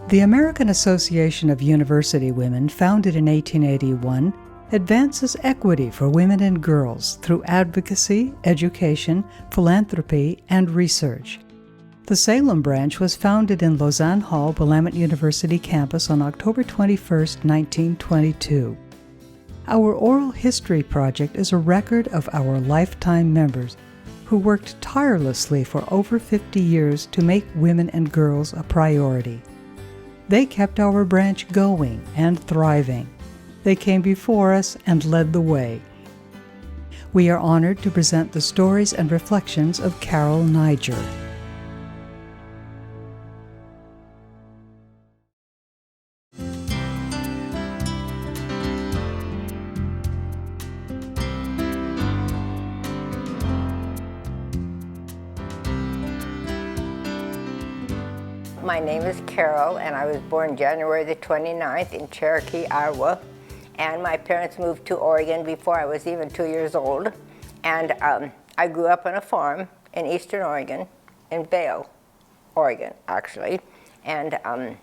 The American Association of University Women, founded in 1881, advances equity for women and girls through advocacy, education, philanthropy, and research. The Salem Branch was founded in Lausanne Hall, Willamette University campus on October 21, 1922. Our oral history project is a record of our lifetime members who worked tirelessly for over 50 years to make women and girls a priority. They kept our branch going and thriving. They came before us and led the way. We are honored to present the stories and reflections of Carol Neiger. My name is Carol, and I was born January the 29th in Cherokee, Iowa. And my parents moved to Oregon before I was even 2 years old. And I grew up on a farm in eastern Oregon, in Vail, Oregon, actually. And I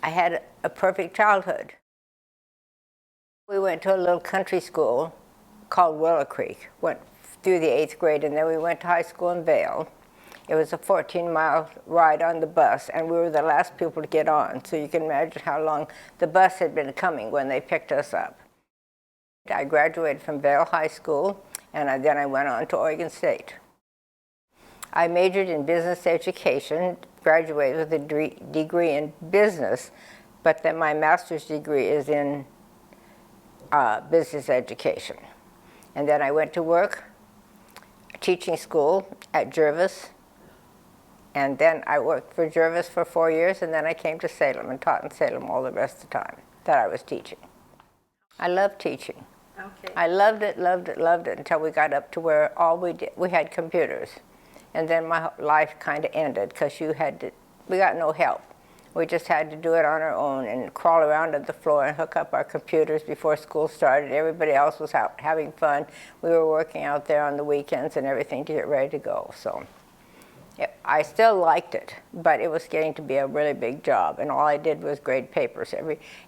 had a perfect childhood. We went to a little country school called Willow Creek, went through the 8th grade, and then we went to high school in Vail. It was a 14-mile ride on the bus, and we were the last people to get on, so you can imagine how long the bus had been coming when they picked us up. I graduated from Vail High School, and then I went on to Oregon State. I majored in business education, graduated with a degree in business, but then my master's degree is in business education. And then I went to work, teaching school at Jervis. And then I worked for Jervis for 4 years, and then I came to Salem and taught in Salem all the rest of the time that I was teaching. I loved teaching. Okay. I loved it until we got up to where all we had computers. And then my life kind of ended because we got no help. We just had to do it on our own and crawl around on the floor and hook up our computers before school started. Everybody else was out having fun. We were working out there on the weekends and everything to get ready to go. So. I still liked it, but it was getting to be a really big job, and all I did was grade papers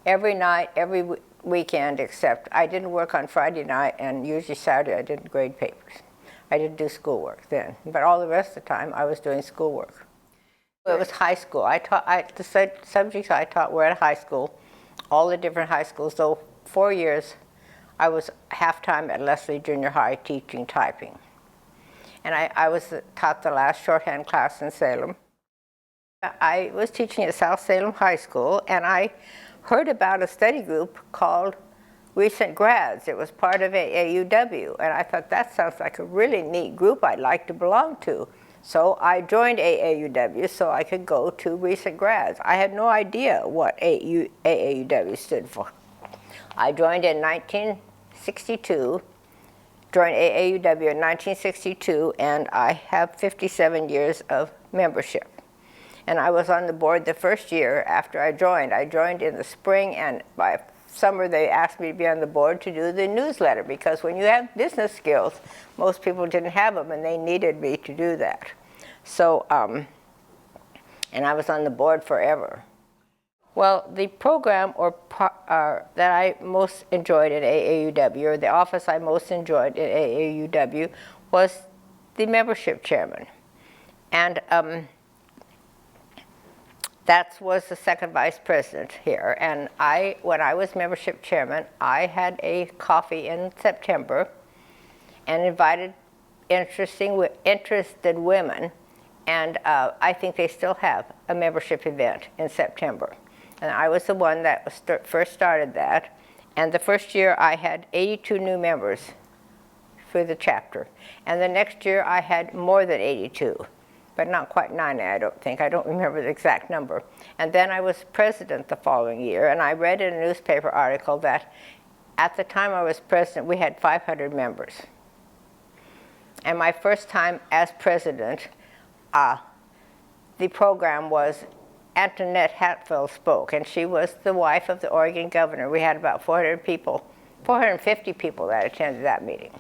every night, every weekend, except I didn't work on Friday night, and usually Saturday I didn't grade papers. I didn't do schoolwork then, but all the rest of the time I was doing schoolwork. It was high school. The subjects I taught were at high school, all the different high schools. So 4 years I was half-time at Leslie Junior High teaching typing. And I taught the last shorthand class in Salem. I was teaching at South Salem High School, and I heard about a study group called Recent Grads. It was part of AAUW, and I thought that sounds like a really neat group I'd like to belong to. So I joined AAUW so I could go to Recent Grads. I had no idea what AAUW stood for. I joined in 1962. Joined AAUW in 1962, and I have 57 years of membership. And I was on the board the first year after I joined. I joined in the spring, and by summer they asked me to be on the board to do the newsletter, because when you have business skills, most people didn't have them, and they needed me to do that. So, and I was on the board forever. Well, the program that I most enjoyed at AAUW, or the office I most enjoyed at AAUW, was the membership chairman. And that was the second vice president here. And when I was membership chairman, I had a coffee in September and invited interested women, and I think they still have a membership event in September. And I was the one that first started that. And the first year I had 82 new members for the chapter. And the next year I had more than 82, but not quite 90, I don't think. I don't remember the exact number. And then I was president the following year, and I read in a newspaper article that at the time I was president, we had 500 members. And my first time as president, the program was Antoinette Hatfield spoke, and she was the wife of the Oregon governor. We had about 450 people that attended that meeting.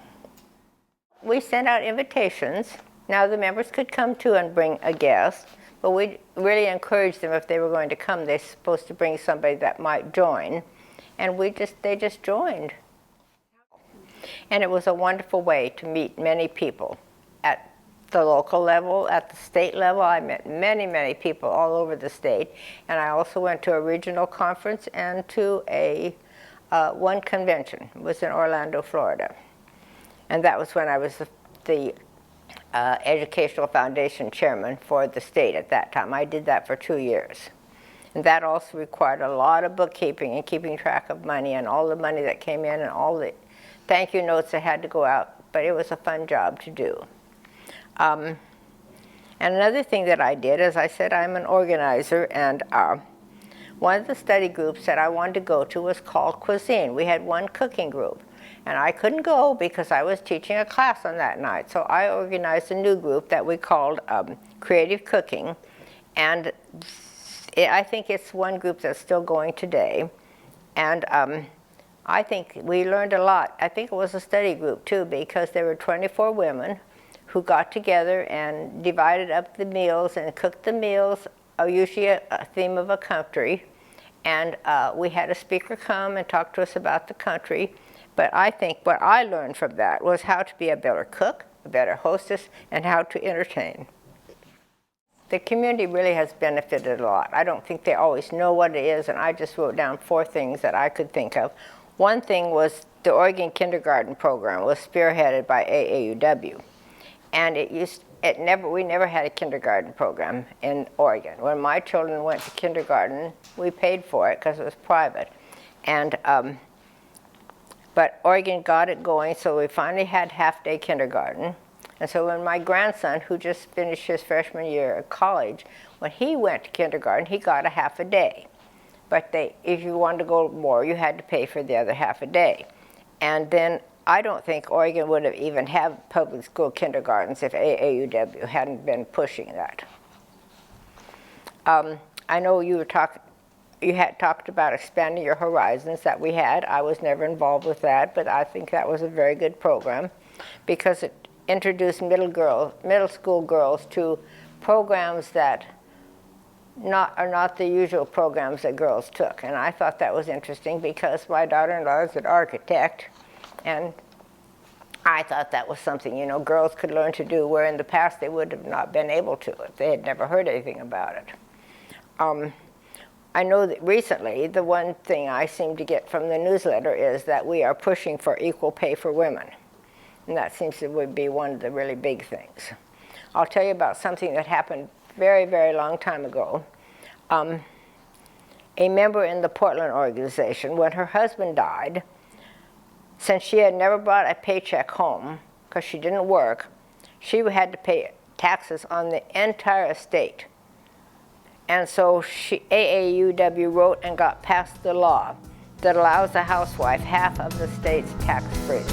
We sent out invitations. Now the members could come too and bring a guest, But we really encouraged them if they were going to come, they're supposed to bring somebody that might join. And they just joined. And it was a wonderful way to meet many people at the local level, at the state level. I met many, many people all over the state. And I also went to a regional conference and to one convention. It was in Orlando, Florida. And that was when I was the Educational Foundation chairman for the state at that time. I did that for 2 years. And that also required a lot of bookkeeping and keeping track of money and all the money that came in and all the thank you notes that had to go out. But it was a fun job to do. And another thing that I did, as I said, I'm an organizer, and one of the study groups that I wanted to go to was called Cuisine. We had one cooking group. And I couldn't go because I was teaching a class on that night. So I organized a new group that we called Creative Cooking. And I think it's one group that's still going today. And I think we learned a lot. I think it was a study group too, because there were 24 women who got together and divided up the meals and cooked the meals, usually a theme of a country. And we had a speaker come and talk to us about the country. But I think what I learned from that was how to be a better cook, a better hostess, and how to entertain. The community really has benefited a lot. I don't think they always know what it is, and I just wrote down 4 things that I could think of. One thing was the Oregon kindergarten program was spearheaded by AAUW. And we never had a kindergarten program in Oregon. When my children went to kindergarten, we paid for it because it was private. But Oregon got it going, so we finally had half-day kindergarten. And so when my grandson, who just finished his freshman year at college, when he went to kindergarten, he got a half a day. But if you wanted to go more, you had to pay for the other half a day. And then I don't think Oregon would have even had public school kindergartens if AAUW hadn't been pushing that. I know you had talked about expanding your horizons that we had. I was never involved with that, but I think that was a very good program because it introduced middle school girls to programs that are not the usual programs that girls took. And I thought that was interesting because my daughter-in-law is an architect, and I thought that was something, girls could learn to do, where in the past they would have not been able to if they had never heard anything about it. I know that recently, the one thing I seem to get from the newsletter is that we are pushing for equal pay for women. And that seems to be one of the really big things. I'll tell you about something that happened very, very long time ago. A member in the Portland organization, when her husband died, since she had never brought a paycheck home, because she didn't work, she had to pay taxes on the entire estate. And so AAUW wrote and got passed the law that allows a housewife half of the state's tax-free.